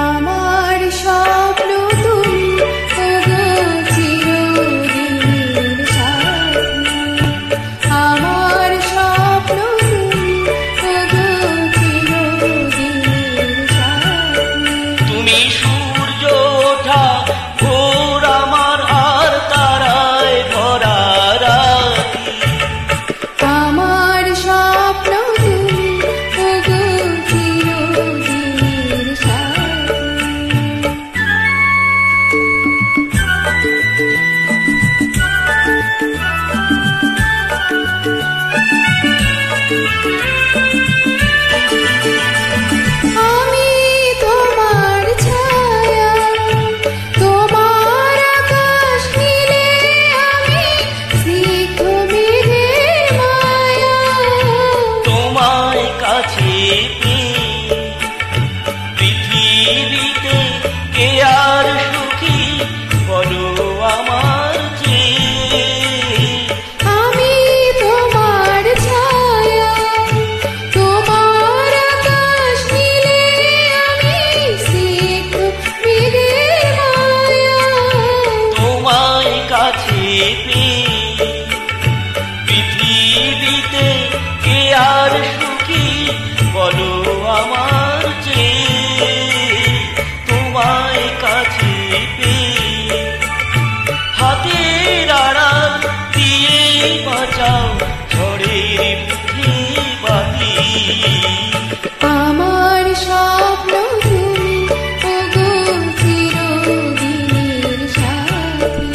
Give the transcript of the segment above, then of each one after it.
আমার স্বপ্ন তুমি ওগো চিরদিনের সাথী, আমার স্বপ্ন তুমি ওগো চিরদিনের সাথী। তুমি সূর্য ওঠা ভোর আমার আর তারায় ভরা রাতি, আমার স্বপ্ন তুমি ওগো চিরদিনের সাথী। আমি তোমার ছায়া, তোমার আকাশ নীলে, আমি স্নিগ্ধ মেঘের মায়া। তোমায় কাছে পেয়ে পৃথিবীতে কে আর সুখী বলো আমার চেয়ে। আমি তোমার ছায়া, তোমার আকাশ নীলে, আমি স্নিগ্ধ মেঘের মায়া। তোমায় কাছে পেয়ে পৃথিবীতে কে আর সুখী বলো আমার চেয়ে। তোমায় কাছে পেয়ে হাতের আড়াল দিয়ে বাঁচাও ঝড়ের মুখে বাতি। আমার স্বপ্ন তুমি ওগো চিরদিনের সাথী।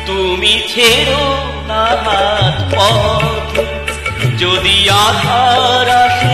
তুমি ছেড়ো না হাত পথ, যদি আধার আসে